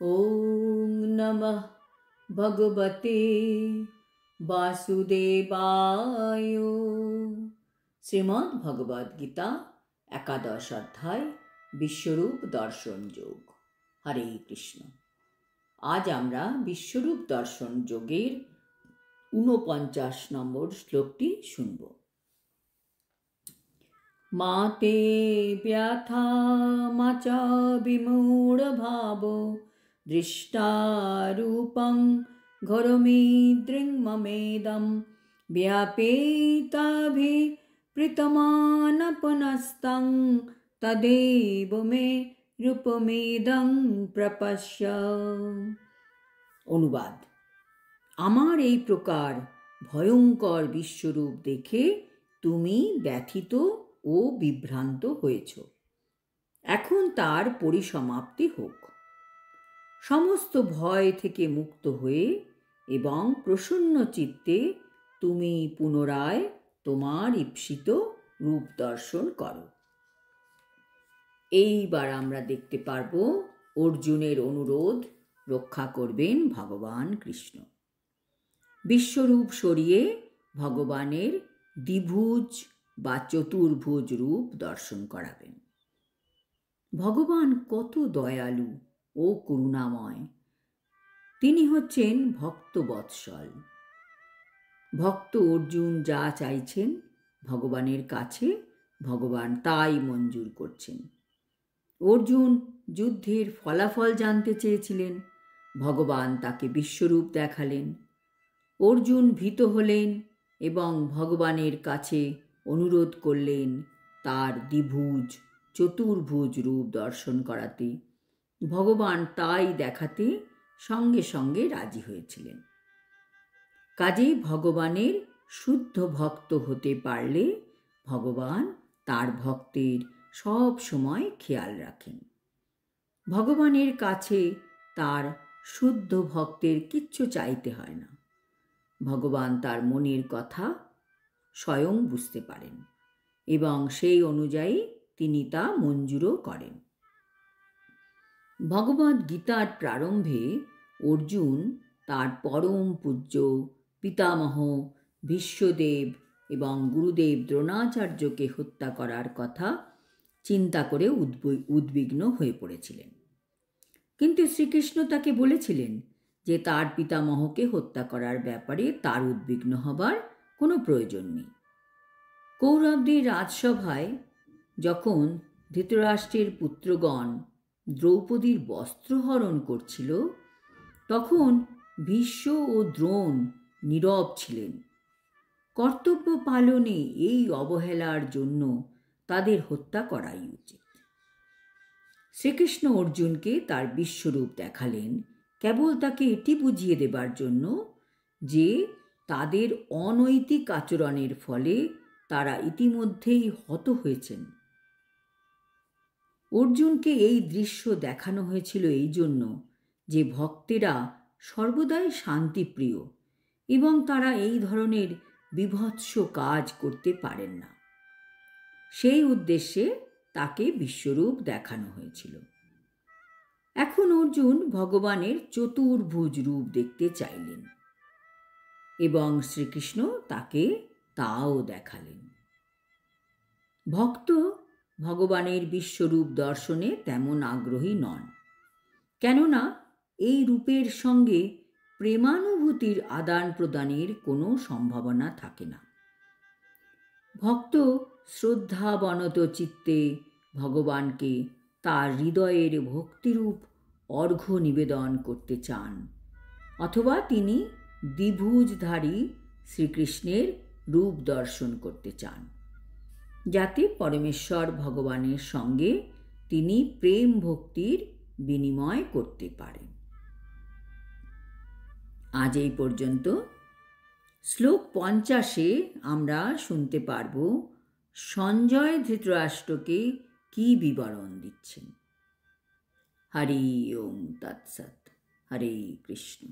ॐ नमः भगवते वासुदेवाय। শ্রীমদ্ ভগবদ গীতা একাদশ অধ্যায় বিশ্বরূপ দর্শন যোগ। হরে কৃষ্ণ। আজ আমরা বিশ্বরূপ দর্শন যোগের ৪৯ নম্বর শ্লোকটি শুনব। মাতে ব্যথা মাচ বিমূঢ় ভাব দৃষ্টারূপং ঘোরমিদৃংমমেদং ব্যাপেতাভিপ্রীতমানপনস্তং তদেব মে রূপমেদং প্রপশ্য। অনুবাদ: আমার এই প্রকার ভয়ঙ্কর বিশ্বরূপ দেখে তুমি ব্যথিত ও বিভ্রান্ত হয়েছ। এখন তার পরিসমাপ্তি হোক। সমস্ত ভয় থেকে মুক্ত হয়ে এবং প্রসন্ন চিত্তে তুমি পুনরায় তোমার ঈপ্সিত রূপ দর্শন করো। এইবার আমরা দেখতে পারব অর্জুনের অনুরোধ রক্ষা করবেন ভগবান কৃষ্ণ। বিশ্বরূপ সরিয়ে ভগবানের দ্বিভুজ বা চতুর্ভুজ রূপ দর্শন করাবেন। ভগবান কত দয়ালু ও করুণাময়। তিনি হচ্ছেন ভক্তবৎসল। ভক্ত অর্জুন যা চাইছেন ভগবানের কাছে, ভগবান তাই মঞ্জুর করছেন। অর্জুন যুদ্ধের ফলাফল জানতে চেয়েছিলেন, ভগবান তাকে বিশ্বরূপ দেখালেন। অর্জুন ভীত হলেন এবং ভগবানের কাছে অনুরোধ করলেন তার দ্বিভুজ চতুর্ভুজ রূপ দর্শন করাতে। ভগবান তাই দেখাতে সঙ্গে সঙ্গে রাজি হয়েছিলেন। কাজেই ভগবানের শুদ্ধ ভক্ত হতে পারলে ভগবান তার ভক্তের সব সময় খেয়াল রাখেন। ভগবানের কাছে তার শুদ্ধ ভক্তের কিচ্ছু চাইতে হয় না। ভগবান তার মনের কথা স্বয়ং বুঝতে পারেন এবং সেই অনুযায়ী তিনি তা মঞ্জুরও করেন। ভগবদ গীতার প্রারম্ভে অর্জুন তার পরম পূজ্য পিতামহ ভীষ্মদেব এবং গুরুদেব দ্রোণাচার্যকে হত্যা করার কথা চিন্তা করে উদ্বিগ্ন হয়ে পড়েছিলেন। কিন্তু শ্রীকৃষ্ণ তাকে বলেছিলেন যে তার পিতামহকে হত্যা করার ব্যাপারে তার উদ্বিগ্ন হবার কোনো প্রয়োজন নেই। কৌরবদের রাজসভায় যখন ধৃতরাষ্ট্রের পুত্রগণ দ্রৌপদীর বস্ত্রহরণ করছিল, তখন ভীষ্ম ও দ্রোণ নীরব ছিলেন। কর্তব্য পালনে এই অবহেলার জন্য তাদের হত্যা করাই উচিত। শ্রীকৃষ্ণ অর্জুনকে তার বিশ্বরূপ দেখালেন কেবল তাকে এটি বুঝিয়ে দেবার জন্য যে তাদের অনৈতিক আচরণের ফলে তারা ইতিমধ্যেই হত হয়েছেন। অর্জুনকে এই দৃশ্য দেখানো হয়েছিল এই জন্য যে ভক্তেরা সর্বদাই শান্তিপ্রিয় এবং তারা এই ধরনের বীভৎস কাজ করতে পারেন না। সেই উদ্দেশ্যে তাকে বিশ্বরূপ দেখানো হয়েছিল। এখন অর্জুন ভগবানের চতুর্ভুজ রূপ দেখতে চাইলেন এবং শ্রীকৃষ্ণ তাকে তাও দেখালেন। ভক্ত ভগবানের বিশ্বরূপ দর্শনে তেমন আগ্রহী নন, কেননা এই রূপের সঙ্গে প্রেমানুভূতির আদান প্রদানের কোনো সম্ভাবনা থাকে না। ভক্ত শ্রদ্ধাবনত চিত্তে ভগবানকে তার হৃদয়ের ভক্তিরূপ অর্ঘ্য নিবেদন করতে চান, অথবা তিনি দ্বিভুজধারী শ্রীকৃষ্ণের রূপ দর্শন করতে চান, যাতে পরমেশ্বর ভগবানের সঙ্গে তিনি প্রেম ভক্তির বিনিময় করতে পারেন। আজ এই পর্যন্ত। শ্লোক ৫০-এ আমরা শুনতে পারব সঞ্জয় ধৃতরাষ্ট্রকে কি বিবরণ দিচ্ছেন। হরি ওম তৎসৎ। হরে কৃষ্ণ।